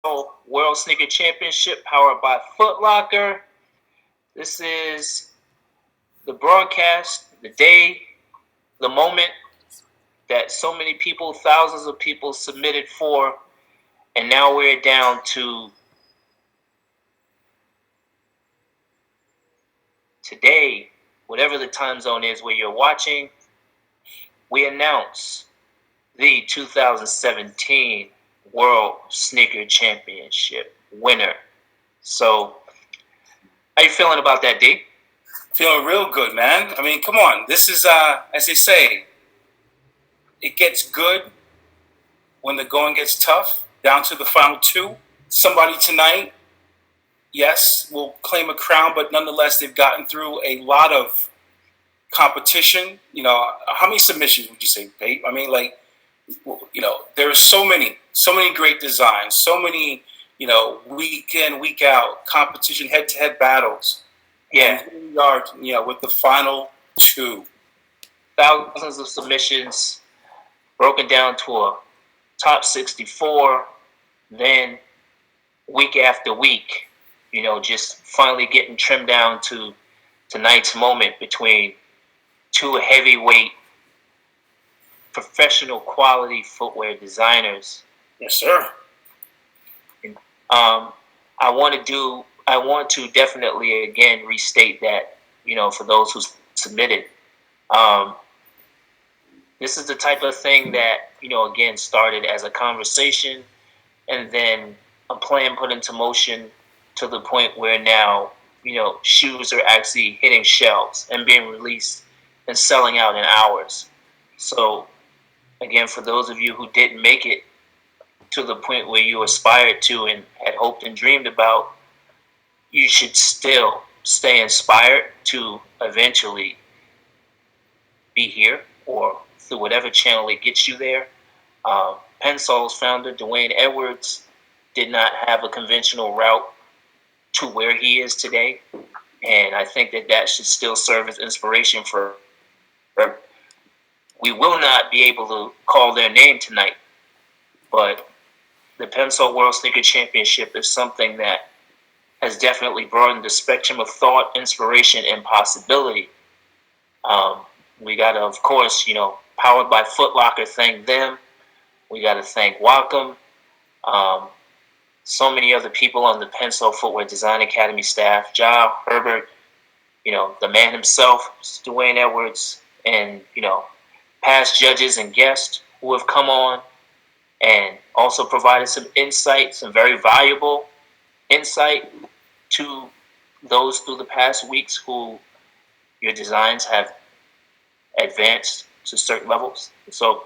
World Sneaker Championship powered by Foot Locker. This is the broadcast, the day, the moment that so many people, thousands of people submitted for, and now we're down to today, whatever the time zone is where you're watching. We announce the 2017 World Sneaker Championship winner. So, how you feeling about that, D? Feeling real good, man. I mean, come on. This is, as they say, it gets good when the going gets tough. Down to the final two. Somebody tonight, yes, will claim a crown, but nonetheless, they've gotten through a lot of competition. How many submissions would you say, Pate? I mean, there are so many great designs, so many, week in, week out competition, head-to-head battles. Yeah. And here we are, with the final two. Thousands of submissions broken down to a top 64, then week after week, just finally getting trimmed down to tonight's moment between two heavyweight professional quality footwear designers. Yes, sir. I want to definitely again restate that, for those who submitted, this is the type of thing that, again, started as a conversation and then a plan put into motion to the point where now, shoes are actually hitting shelves and being released and selling out in hours. So, again, for those of you who didn't make it to the point where you aspired to and had hoped and dreamed about, you should still stay inspired to eventually be here or through whatever channel it gets you there. Pensol's founder, Dwayne Edwards, did not have a conventional route to where he is today. And I think that should still serve as inspiration for. We will not be able to call their name tonight, but the Pensol World Sneaker Championship is something that has definitely broadened the spectrum of thought, inspiration, and possibility. We got to, of course, powered by Foot Locker, thank them. We got to thank Wacom. So many other people on the Pensol Footwear Design Academy staff, Ja, Herbert, the man himself, Dwayne Edwards, and, past judges and guests who have come on and also provided some insight, some very valuable insight to those through the past weeks who your designs have advanced to certain levels. So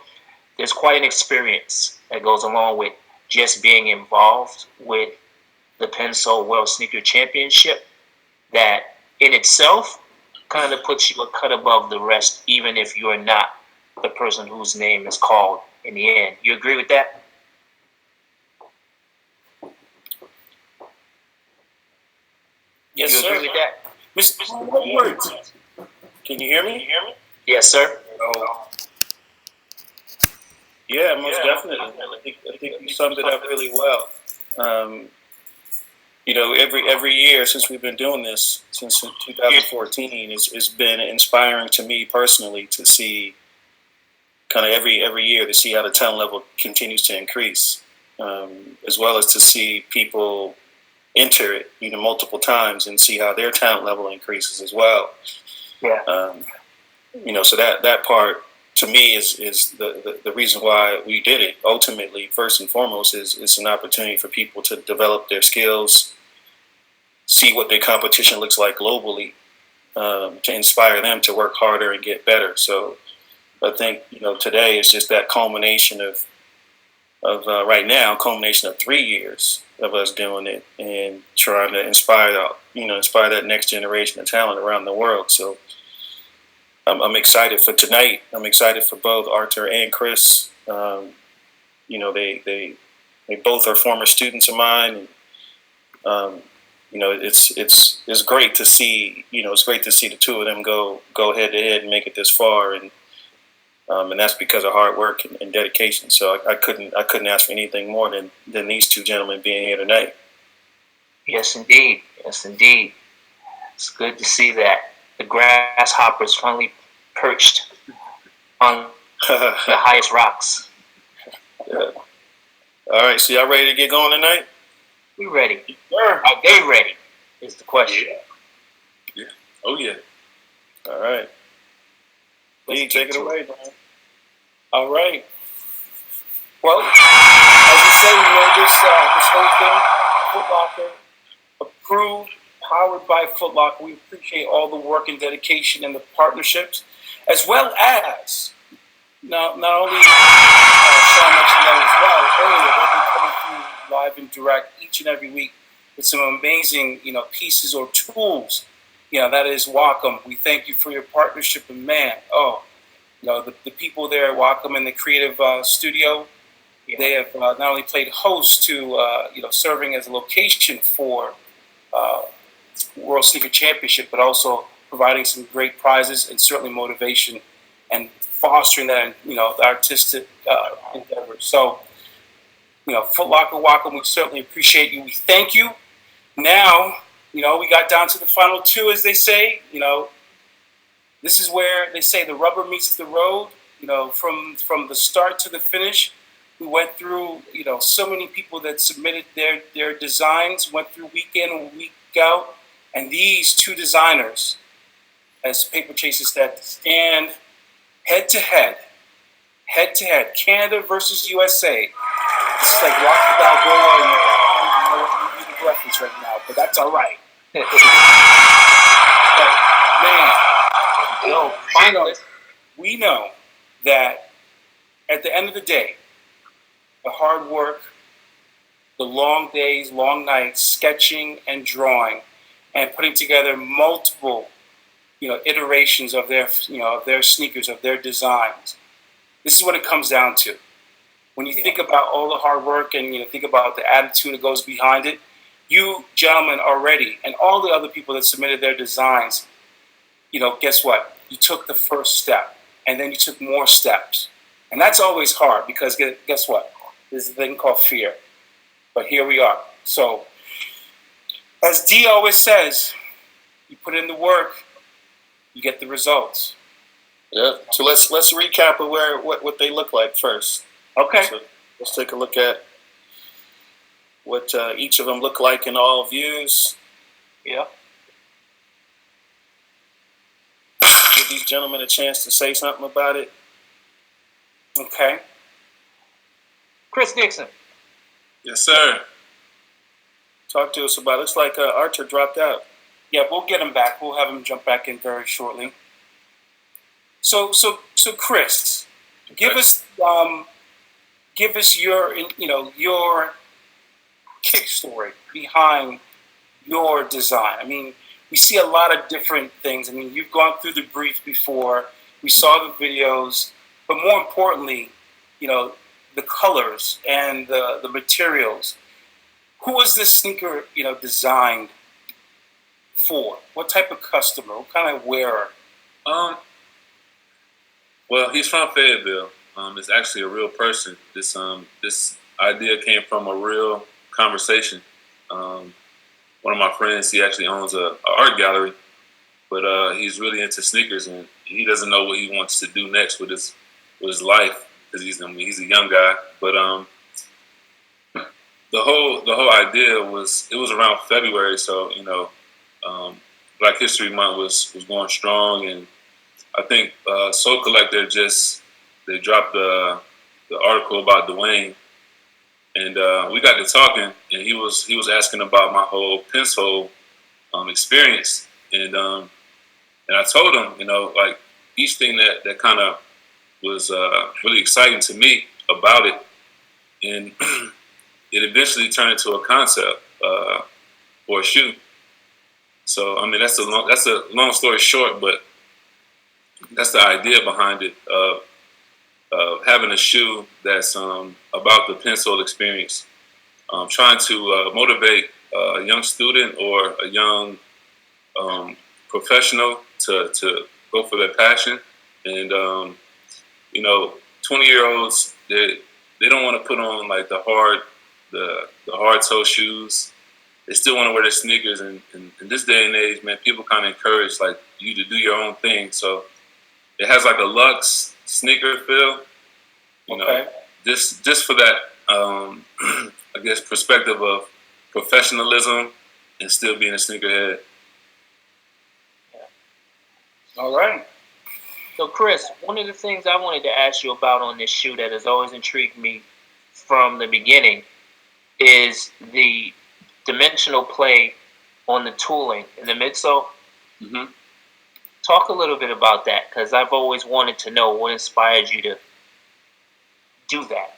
there's quite an experience that goes along with just being involved with the Pensol World Sneaker Championship that in itself kind of puts you a cut above the rest, even if you're not the person whose name is called in the end. You agree with that? Yes, you sir. Agree with that? Mr. Edwards, can you hear me? Yes, sir. Yeah, most definitely. I think you summed it up really well. Every year since we've been doing this, since 2014, it's been inspiring to me personally to see kind of every year to see how the talent level continues to increase, as well as to see people enter it, multiple times and see how their talent level increases as well. Yeah. So that part to me is the reason why we did it. Ultimately, first and foremost, is it's an opportunity for people to develop their skills, see what their competition looks like globally, to inspire them to work harder and get better. So I think today is just that culmination of right now, culmination of 3 years of us doing it and trying to inspire that next generation of talent around the world. So I'm excited for tonight. I'm excited for both Artur and Chris. They both are former students of mine, and it's great to see. It's great to see the two of them go head to head and make it this far. And and that's because of hard work and dedication. So I couldn't ask for anything more than these two gentlemen being here tonight. Yes, indeed. Yes, indeed. It's good to see that the grasshoppers finally perched on the highest rocks. Yeah. All right, so y'all ready to get going tonight? We ready. Are they ready? Is the question. Yeah. Oh yeah. All right. Lee, take it away, man. All right. Well, as you say, this whole thing, Foot Locker, approved, powered by Foot Locker. We appreciate all the work and dedication and the partnerships, as well as not only Sean mentioned that as well earlier. They've been coming through live and direct each and every week with some amazing, pieces or tools. That is Wacom. We thank you for your partnership, and man, the people there at Wacom in the creative studio, they have not only played host to serving as a location for World Sneaker Championship, but also providing some great prizes and certainly motivation and fostering that the artistic endeavor. So, Foot Locker, Wacom, we certainly appreciate you. We thank you. Now, we got down to the final two, as they say. This is where they say the rubber meets the road. From the start to the finish, we went through, so many people that submitted their designs, went through week in and week out, and these two designers, as Paper Chaser said, stand head to head, Canada versus USA. This is like Rocky Balboa, and I don't even know what movie the reference right now, but that's all right. But man, finally, we know that at the end of the day, the hard work, the long days, long nights, sketching and drawing, and putting together multiple, iterations of their sneakers, of their designs. This is what it comes down to. When you think about all the hard work and think about the attitude that goes behind it, you gentlemen are ready, and all the other people that submitted their designs, guess what? You took the first step, and then you took more steps. And that's always hard because guess what? There's a thing called fear. But here we are. So, as D always says, you put in the work, you get the results. Yeah. So let's recap of what they look like first. Okay. So let's take a look at what each of them look like in all views. Yeah. Give these gentlemen a chance to say something about it. Okay. Chris Dixon. Yes, sir. Talk to us about it. Looks like Artur dropped out. Yeah, we'll get him back. We'll have him jump back in very shortly. So Chris, give us your your kick story behind your design. I mean, we see a lot of different things. I mean, you've gone through the brief before. We saw the videos, but more importantly, the colors and the materials. Who was this sneaker, designed for? What type of customer? What kind of wearer? Well, he's from Fayetteville. It's actually a real person. This idea came from a real conversation. One of my friends, he actually owns a art gallery, but he's really into sneakers, and he doesn't know what he wants to do next with his life because he's a young guy. But the whole idea was around February, so Black History Month was going strong, and I think Soul Collector they dropped the article about Dwayne, and we got to talking, and he was asking about my whole pencil experience, and I told him, like each thing that kind of was really exciting to me about it, and it eventually turned into a concept for a shoe. So I mean that's a long story short, but that's the idea behind it of having a shoe that's about the pencil experience, trying to motivate a young student or a young professional to go for their passion, and you know, 20-year-olds, they don't want to put on like the hard toe shoes. They still want to wear their sneakers, and in this day and age, man, people kind of encourage like you to do your own thing. So it has like a luxe sneaker feel, you know, just for that, I guess, perspective of professionalism and still being a sneakerhead. All right. So, Chris, one of the things I wanted to ask you about on this shoe that has always intrigued me from the beginning is the dimensional play on the tooling in the midsole. Mm-hmm. Talk a little bit about that, because I've always wanted to know what inspired you to do that.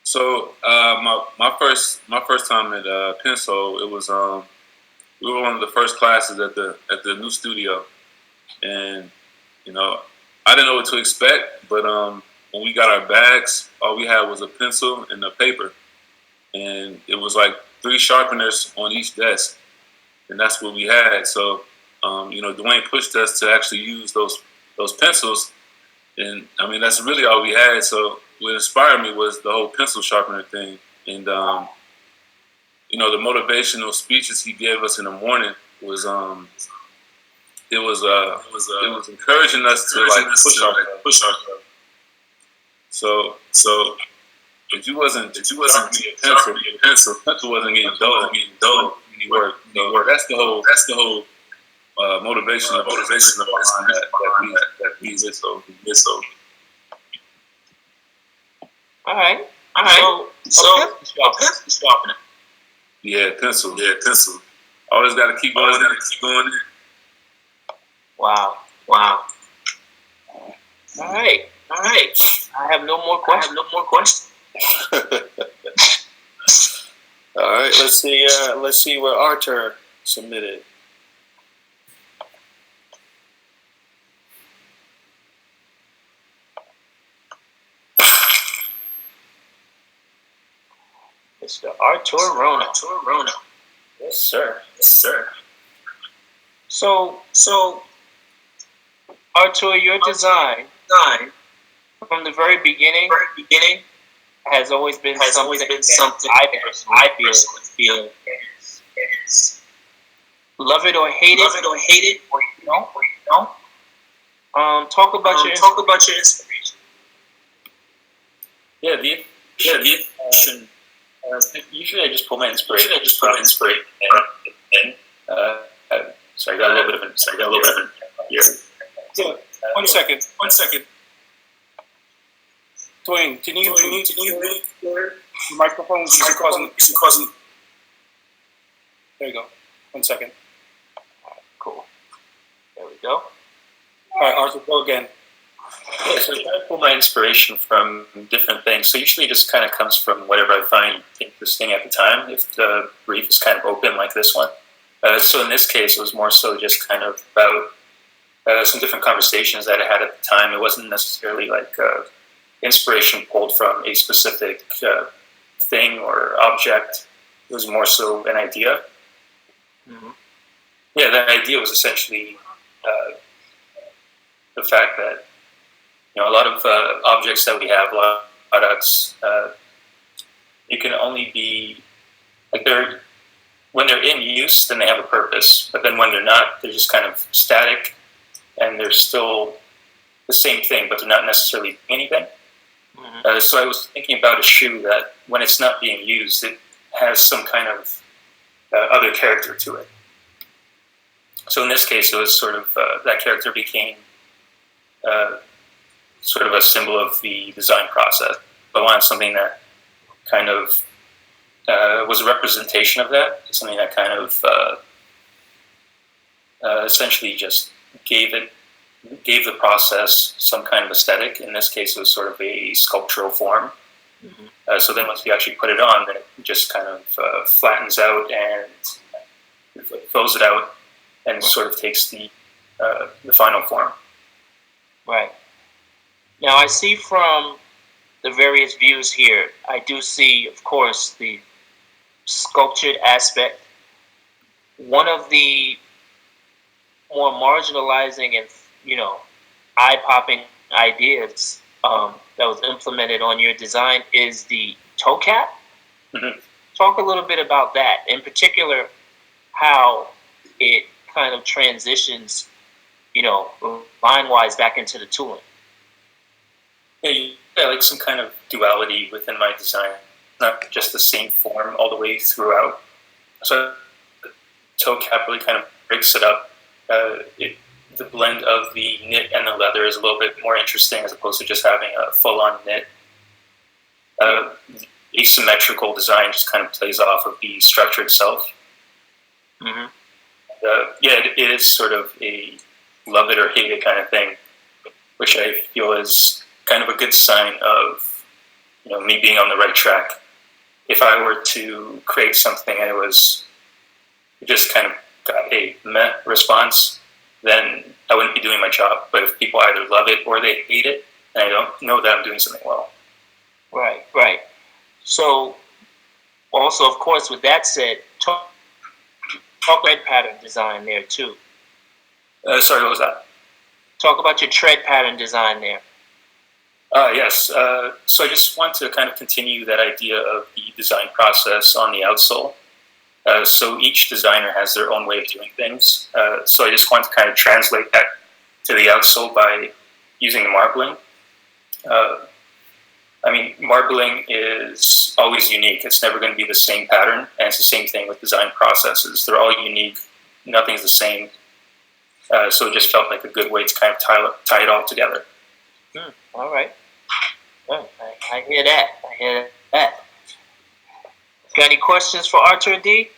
So my first time at Pensole, it was we were one of the first classes at the new studio, and you know, I didn't know what to expect, but when we got our bags, all we had was a pencil and a paper, and it was like 3 sharpeners on each desk, and that's what we had. So you know, Dwayne pushed us to actually use those pencils, and I mean that's really all we had. So what inspired me was the whole pencil sharpener thing, and you know, the motivational speeches he gave us in the morning was it was encouraging us to like push ourselves. So if you wasn't sharpening your pencil wasn't getting dull any work. That's the whole motivation behind that piece. So All right. So pencil sharpener. Yeah, pencil. Always got to keep going. Wow. All right. I have no more questions. All right, let's see what Artur submitted. Mr. Artur Wrona. Yes, sir. So Artur, your design from the very beginning has always been something I personally feel love it or hate it, or you know. Talk about your inspiration. Yeah, usually I just pull my inspiration. And sorry, I got a little bit of an here. Yeah. One second. Dwayne, can you your microphone? Is causing. There you go. 1 second. Cool. There we go. All right, Arthur, go again. Yeah, so I try to pull my inspiration from different things. So usually it just kind of comes from whatever I find interesting at the time, if the brief is kind of open like this one. So in this case, it was more so just kind of about some different conversations that I had at the time. It wasn't necessarily like inspiration pulled from a specific thing or object. It was more so an idea. Mm-hmm. Yeah, that idea was essentially the fact that, you know, a lot of objects that we have, a lot of products, you can only be like when they're in use, then they have a purpose. But then when they're not, they're just kind of static, and they're still the same thing, but they're not necessarily anything. Mm-hmm. So I was thinking about a shoe that when it's not being used, it has some kind of other character to it. So in this case, it was sort of that character became sort of a symbol of the design process. I wanted something that kind of was a representation of that, something that kind of essentially just gave the process some kind of aesthetic. In this case, it was sort of a sculptural form. Mm-hmm. So then once you actually put it on, then it just kind of flattens out and fills it out and sort of takes the final form. Right. Now I see from the various views here, I do see, of course, the sculptured aspect. One of the more marginalizing and, you know, eye-popping ideas that was implemented on your design is the toe cap. Mm-hmm. Talk a little bit about that, in particular, how it kind of transitions, line-wise back into the tooling. Yeah, like some kind of duality within my design, not just the same form all the way throughout. So the toe cap really kind of breaks it up. The blend of the knit and the leather is a little bit more interesting as opposed to just having a full-on knit. Asymmetrical design just kind of plays off of the structure itself. Mm-hmm. It is sort of a love it or hate it kind of thing, which I feel is kind of a good sign of me being on the right track. If I were to create something and it just kind of got a meh response, then I wouldn't be doing my job. But if people either love it or they hate it, then I don't know that I'm doing something well. Right. So, also, of course, with that said, talk tread pattern design there too. Sorry, what was that? Talk about your tread pattern design there. Yes. So I just want to kind of continue that idea of the design process on the outsole. So each designer has their own way of doing things. So I just want to kind of translate that to the outsole by using the marbling. Marbling is always unique. It's never going to be the same pattern, and it's the same thing with design processes. They're all unique. Nothing's the same. So it just felt like a good way to kind of tie it all together. All right. Oh, I hear that. Got any questions for Artur D?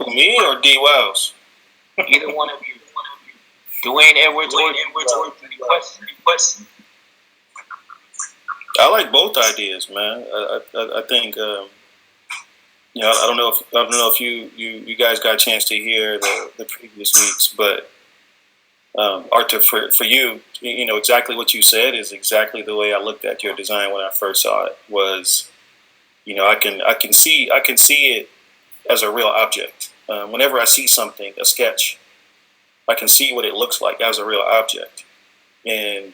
Me or D Wells? Either one of you. Dwayne Edwards or any questions? I like both ideas, man. I think I don't know if you guys got a chance to hear the previous weeks, but Artur, for you, exactly what you said is exactly the way I looked at your design when I first saw it. Was I can see it as a real object. Whenever I see something, a sketch, I can see what it looks like as a real object. And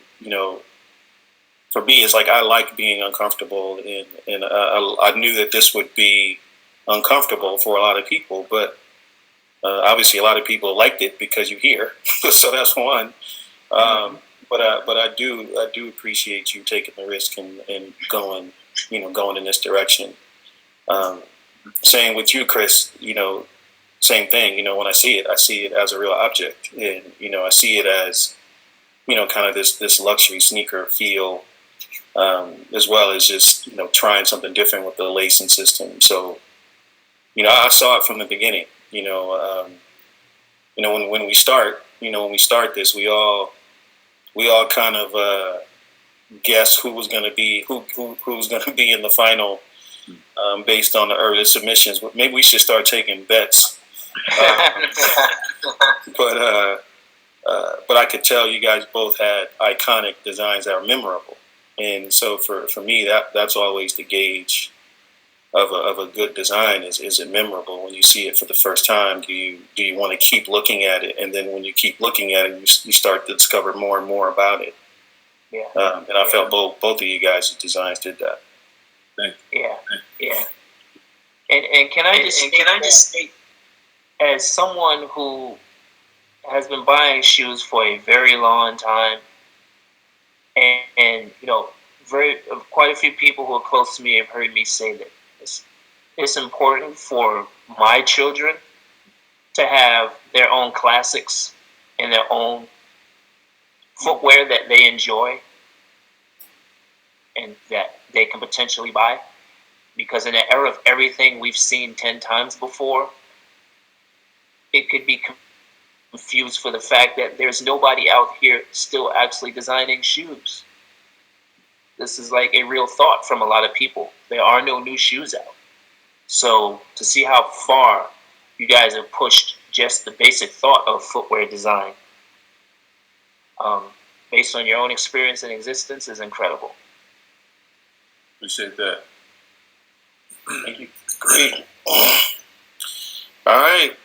for me, it's like I like being uncomfortable, and I knew that this would be uncomfortable for a lot of people, but obviously a lot of people liked it because you're here, so that's one. But I do appreciate you taking the risk and going in this direction. Same with you, Chris. Same thing. When I see it as a real object, and I see it as kind of this luxury sneaker feel, as well as just trying something different with the lacing system. So I saw it from the beginning. When we start this, we all kind of guess who's going to be in the final, based on the early submissions. Maybe we should start taking bets. But I could tell you guys both had iconic designs that are memorable, and so for me, that's always the gauge of a good design. Is it memorable when you see it for the first time? Do you want to keep looking at it, and then when you keep looking at it, you start to discover more and more about it. Yeah. And I felt both of you guys' designs did that. Yeah. And can I just say, as someone who has been buying shoes for a very long time, and quite a few people who are close to me have heard me say that it's important for my children to have their own classics and their own footwear that they enjoy and that they can potentially buy. Because in an era of everything we've seen 10 times before, it could be confused for the fact that there's nobody out here still actually designing shoes. This is like a real thought from a lot of people. There are no new shoes out. So to see how far you guys have pushed just the basic thought of footwear design, based on your own experience and existence, is incredible. Appreciate that. Thank you. Great. All right.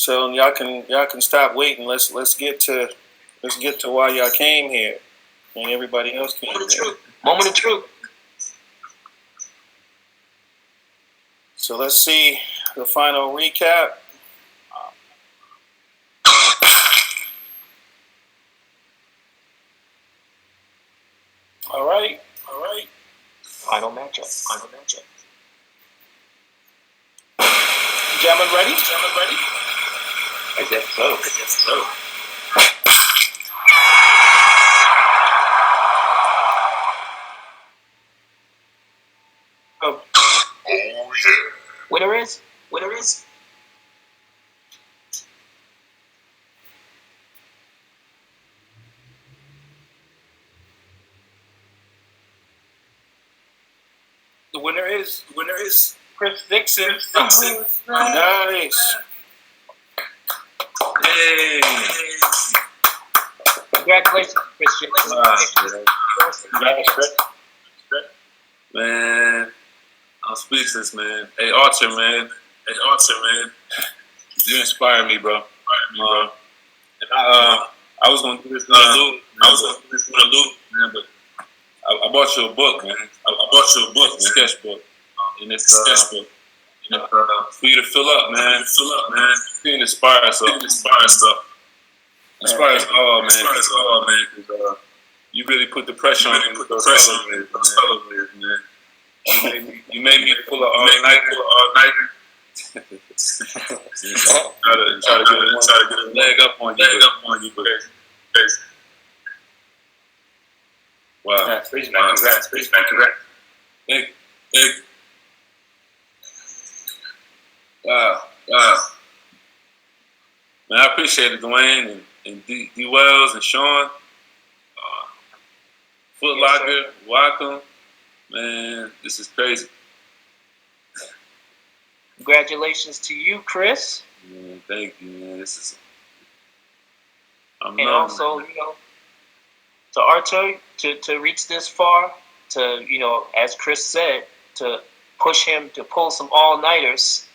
So y'all can stop waiting. Let's get to why y'all came here, and everybody else came here. Moment of truth. So let's see the final recap. All right. Final matchup. Gentlemen, ready? I guess so. Oh. Winner is. The winner is Chris Dixon. Nice. Hey. Congratulations, Christian. Man, I'm speechless, man. Hey, Artur, man. You inspire me, bro. And I was gonna do this in a loop, man, but I bought you a book, man. A sketchbook. And it's sketchbook. For you to fill up, man. You can inspire us all. Inspire us all, man. 'Cause, you really put the pressure on me. Man. You made me pull an all-nighter. try to get a leg up on you. But, wow. That's crazy, man. Congrats. Thank you. Wow. Man, I appreciate it, Dwayne and D Wells and Sean. Foot Locker, Wacom. Man, this is crazy. Congratulations to you, Chris. Man, thank you, man. This is. And also, to Artur, to reach this far, to, as Chris said, to push him to pull some all-nighters,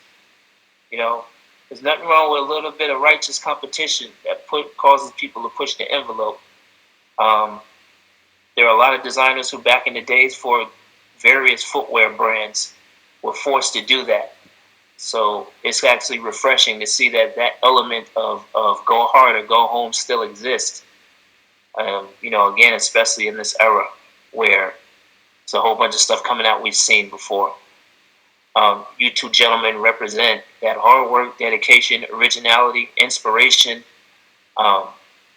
there's nothing wrong with a little bit of righteous competition that causes people to push the envelope. There are a lot of designers who back in the days for various footwear brands were forced to do that. So it's actually refreshing to see that element of go hard or go home still exists. Again, especially in this era where there's a whole bunch of stuff coming out we've seen before. You two gentlemen represent that hard work, dedication, originality, inspiration,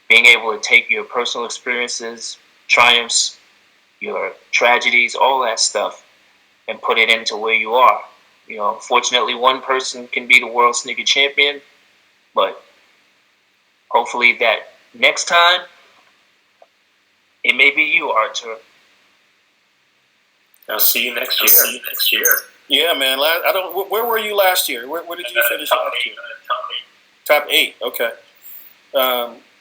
being able to take your personal experiences, triumphs, your tragedies, all that stuff, and put it into where you are. Fortunately, one person can be the world sneaker champion, but hopefully that next time, it may be you, Artur. I'll see you next year. Yeah, man. Where were you last year? Where did you finish last year? Top 8. Okay.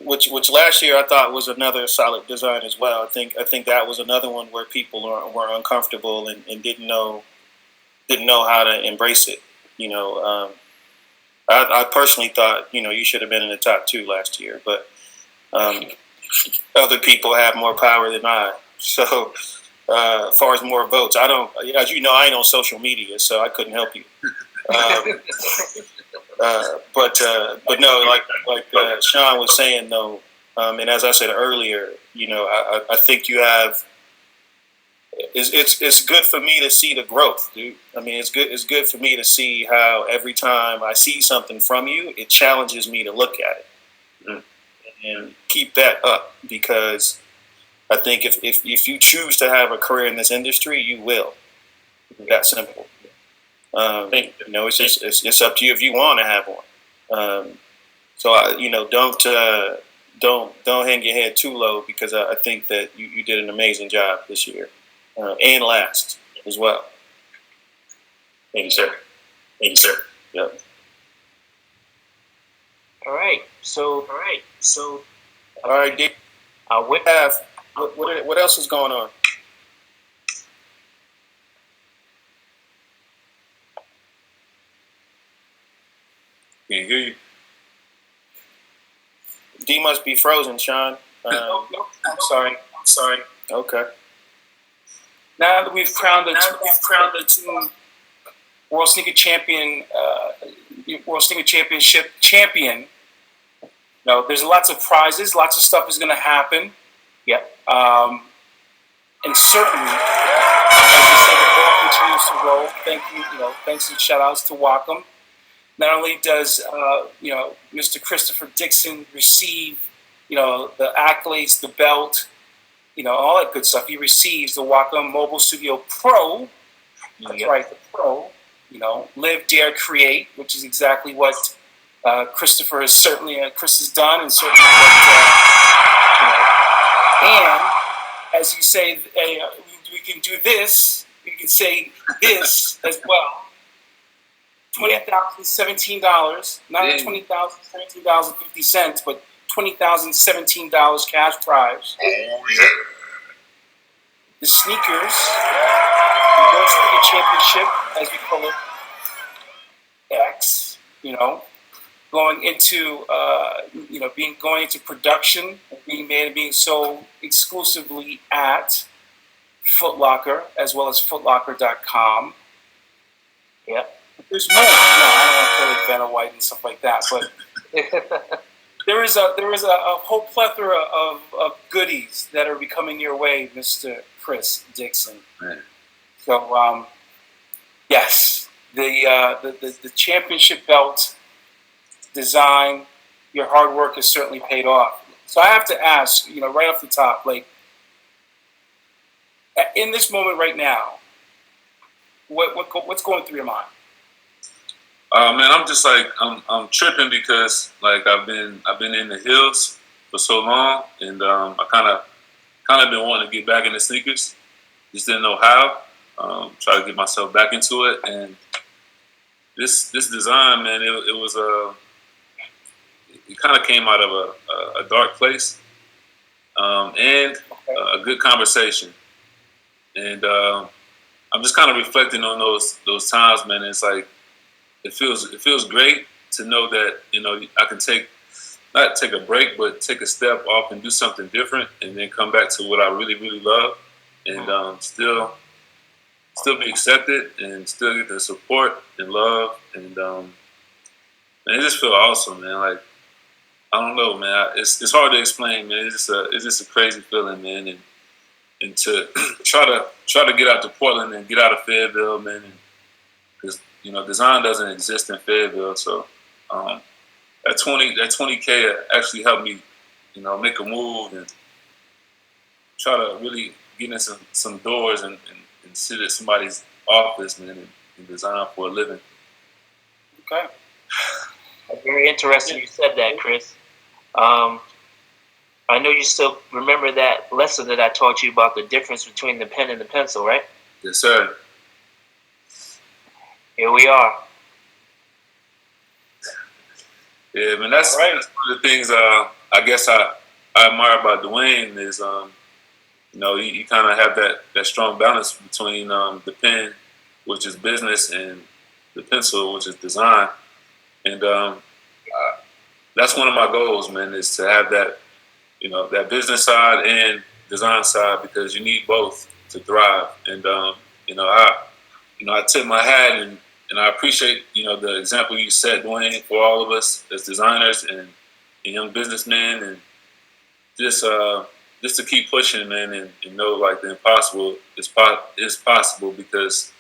Which last year I thought was another solid design as well. I think that was another one where people were uncomfortable and didn't know how to embrace it. I personally thought you should have been in the top 2 last year, but other people have more power than I. So as far as more votes, I don't. As you know, I ain't on social media, so I couldn't help you. But no, like Sean was saying though, and as I said earlier, I think you have. It's good for me to see the growth, dude. I mean, it's good for me to see how every time I see something from you, it challenges me to look at it and keep that up, because I think if you choose to have a career in this industry, you will. That simple. It's up to you if you want to have one. So don't hang your head too low, because I think that you did an amazing job this year, and last as well. Thank you, sir. Yep. All right. So. All right, Dick. What else is going on? Can't hear you. D must be frozen, Sean. Nope, I'm sorry. Okay. Now that we've crowned the two World Sneaker Championship champion. No, there's lots of prizes, lots of stuff is going to happen. Yep. And certainly, as you said, the ball continues to roll. Thank you. Thanks and shout outs to Wacom. Not only does Mr. Christopher Dixon receive the accolades, the belt, all that good stuff. He receives the Wacom Mobile Studio Pro. That's right, the Pro. Live, Dare, Create, which is exactly what Christopher has Chris has done, and certainly and as you say, we can do this. We can say this as well. $20,017, not $20,017.50, but $20,017 cash prize. Oh yeah. The sneakers, the World Sneaker Championship, as we call it, X. Going into going into production, being made and being sold exclusively at Foot Locker as well as footlocker.com. Yep. There's more. No, I don't want to play like Vanna White and stuff like that, but there is a whole plethora of goodies that are becoming your way, Mr. Chris Dixon. Right. So yes, the championship belt design, your hard work has certainly paid off. So I have to ask, right off the top, like in this moment right now, what's going through your mind? Man, I'm just like I'm tripping because like I've been in the hills for so long, and I kind of been wanting to get back into sneakers. Just didn't know how. Try to get myself back into it, and this design, man, it was it kind of came out of a dark place, and a good conversation, and I'm just kind of reflecting on those times, man. It's like it feels great to know that I can not take a break, but take a step off and do something different, and then come back to what I really, really love, and still be accepted, and still get the support and love, and man, it just feels awesome, man. Like I don't know, man. It's hard to explain, man. It's just a crazy feeling, man, and to try to get out to Portland and get out of Fayetteville, man, because design doesn't exist in Fayetteville, so that 20K actually helped me, make a move and try to really get in some doors and sit at somebody's office, man, and design for a living. Okay. Very interesting you said that, Chris. I know you still remember that lesson that I taught you about the difference between the pen and the pencil, right? Yes, sir. Here we are. Yeah, man, that's one of the things I guess I admire about Dwayne is you kind of have that strong balance between the pen, which is business, and the pencil, which is design. And that's one of my goals, man, is to have that, that business side and design side, because you need both to thrive. And I tip my hat and I appreciate the example you set, Dwayne, for all of us as designers and young businessmen, and just to keep pushing, man, and know like the impossible is possible, because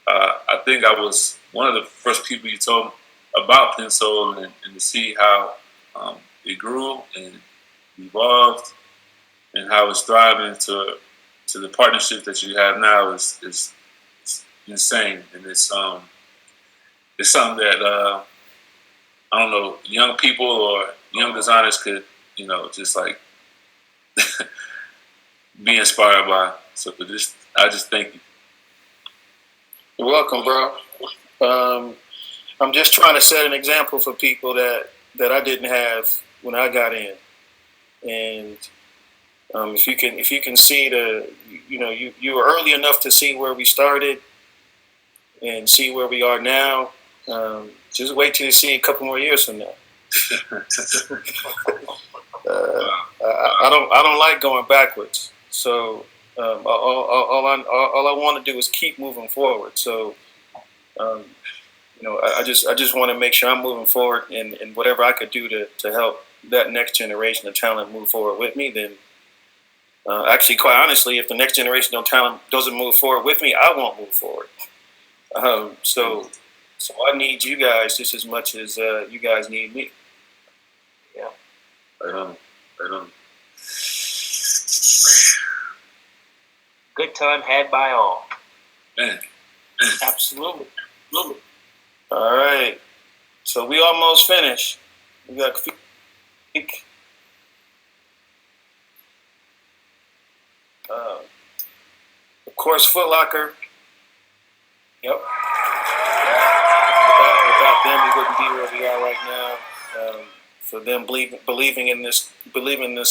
I think I was one of the first people you told about Pensole, and to see how it grew and evolved and how it's thriving to the partnership that you have now is insane, and it's something that I don't know, young people or young designers could just like be inspired by. So I just thank you. You're welcome, bro. I'm just trying to set an example for people that I didn't have when I got in, and if you can see you were early enough to see where we started and see where we are now. Just wait till you see a couple more years from now. I don't like going backwards. So all I want to do is keep moving forward. So I just want to make sure I'm moving forward, and whatever I could do to help that next generation of talent move forward with me, then actually, quite honestly, if the next generation of talent doesn't move forward with me, I won't move forward. So I need you guys just as much as you guys need me. Yeah. Right on. Good time had by all. Man. Absolutely. All right. So we almost finished. We got of course, Foot Locker. Yep. Without them, we wouldn't be where we are right now. For them believing in this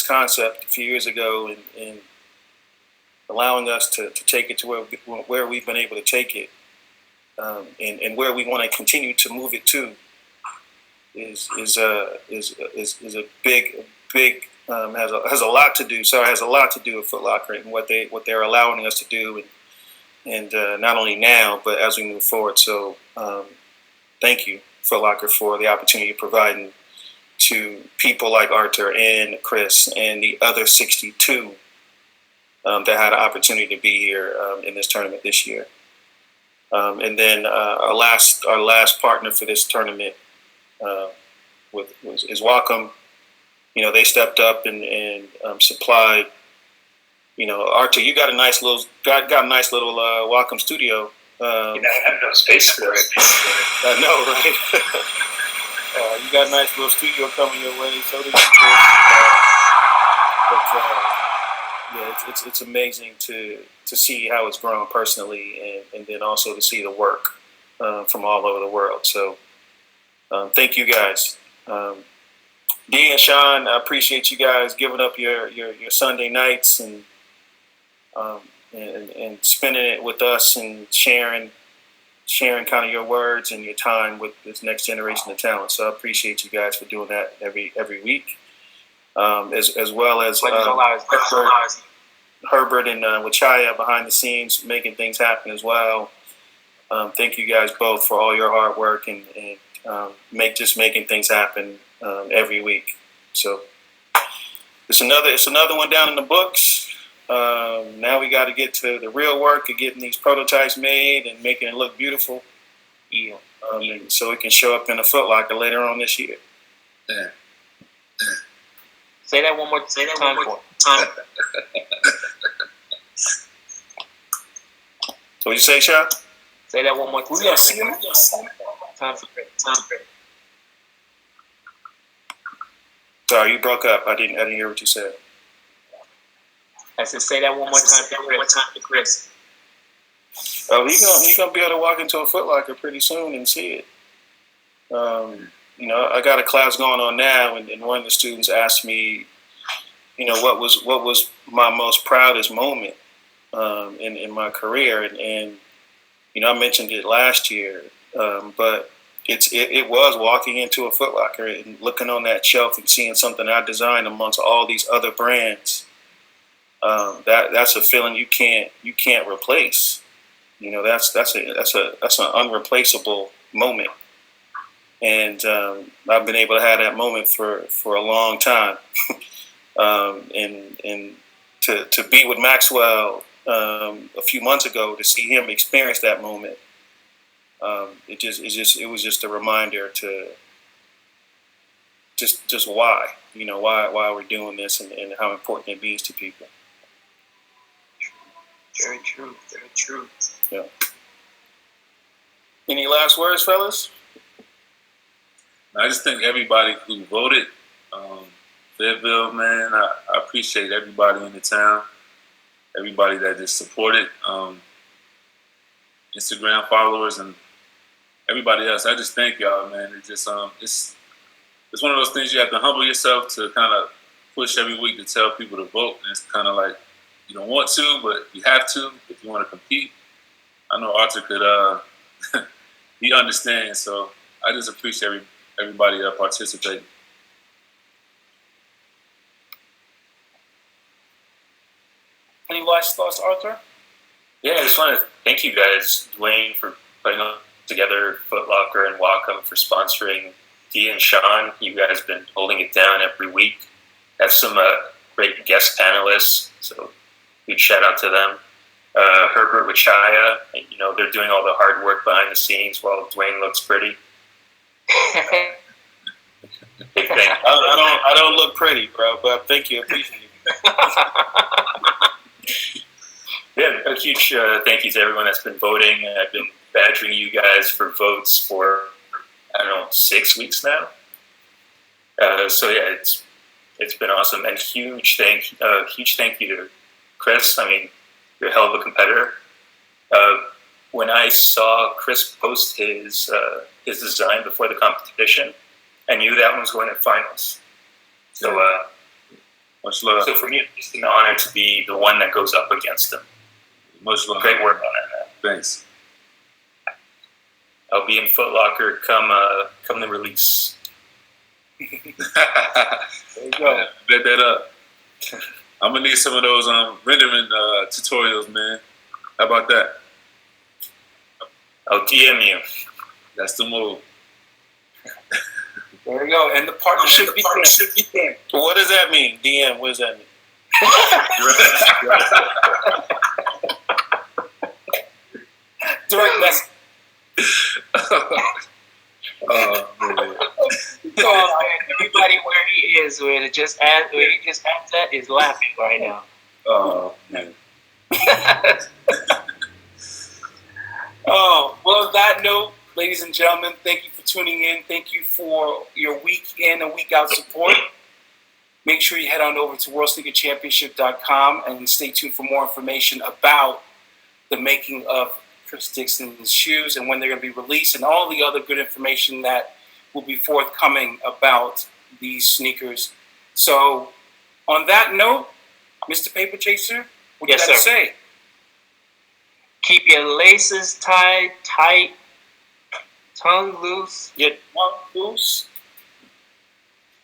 concept a few years ago, and allowing us to take it to where we've been able to take it, and where we want to continue to move it to, is a big has a lot to do. Sorry, has a lot to do with Foot Locker and what they're allowing us to do, and not only now but as we move forward. So thank you, Foot Locker, for the opportunity of providing to people like Artur and Chris and the other 62 that had an opportunity to be here in this tournament this year. And then our last partner for this tournament is Wacom. They stepped up and supplied. Artur, you got a nice little Wacom studio. I have no space for it. I know, right? You got a nice little studio coming your way. So did you, Chris. It's amazing to see how it's grown personally, and then also to see the work from all over the world. So thank you guys. Dee and Sean, I appreciate you guys giving up your Sunday nights and spending it with us and sharing kind of your words and your time with this next generation of talent. So I appreciate you guys for doing that every week, as well as Herbert and Wachaya behind the scenes making things happen as well. Thank you guys both for all your hard work and making things happen every week. So it's another one down in the books. Now we got to get to the real work of getting these prototypes made and making it look beautiful. Yeah. And so it can show up in a Foot Locker later on this year. Yeah. Say that one more time. What you say, Sean? Say that one more time. We gotta see him. Time for it. Sorry, you broke up. I didn't hear what you said. I said, say that one more time for Chris. Oh, he's gonna be able to walk into a Foot Locker pretty soon and see it. I got a class going on now, and one of the students asked me, what was my most proudest moment in my career, and I mentioned it last year, but it was walking into a Foot Locker and looking on that shelf and seeing something I designed amongst all these other brands. That's a feeling you can't replace. That's an unreplaceable moment, and I've been able to have that moment for a long time. And to be with Maxwell a few months ago, to see him experience that moment, it was just a reminder to just why we're doing this and how important it means to people. Very true. Yeah. Any last words, fellas? I just think everybody who voted, Fayetteville, man, I appreciate everybody in the town, everybody that just supported, Instagram followers and everybody else. I just thank y'all, man. It's just it's one of those things you have to humble yourself to kind of push every week to tell people to vote. And it's kind of like you don't want to, but you have to if you want to compete. I know Artur could, he understands. So I just appreciate everybody participating. Any last thoughts, Arthur? Yeah, I just want to thank you guys, Dwayne, for putting together Foot Locker and Wacom for sponsoring Dee and Sean. You guys have been holding it down every week. Have some great guest panelists, so huge shout out to them. Herbert Wachaya, they're doing all the hard work behind the scenes while Dwayne looks pretty. Big thing. I don't look pretty, bro, but thank you. Appreciate it. Yeah, a huge thank you to everyone that's been voting. I've been badgering you guys for votes for, 6 weeks now. So yeah, it's been awesome, and huge thank you to Chris. I mean, you're a hell of a competitor. When I saw Chris post his design before the competition, I knew that one was going to finals. So much love. So for me, it's an honor to be the one that goes up against him. Much love. Great work on that, man. Thanks. I'll be in Foot Locker come the release. There you go. Bet that up. I'm gonna need some of those rendering tutorials, man. How about that? I'll DM you. That's the move. There we go. And the partnership begins. What does that mean? DM, what does that mean? Direct message. Oh, man. So, everybody where he is, where he just asked that, is laughing right now. Oh, man. Oh, well, on that note, ladies and gentlemen, thank you for tuning in. Thank you for your week in and week out support. Make sure you head on over to worldsneakerchampionship.com and stay tuned for more information about the making of Chris Dixon's shoes and when they're going to be released and all the other good information that will be forthcoming about these sneakers. So, on that note, Mr. Paper Chaser, what Yes, you got to sir. say? Keep your laces tied tight, tongue loose, Get one loose.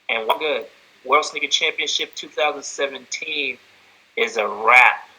and we're good. World Sneaker Championship 2017 is a wrap.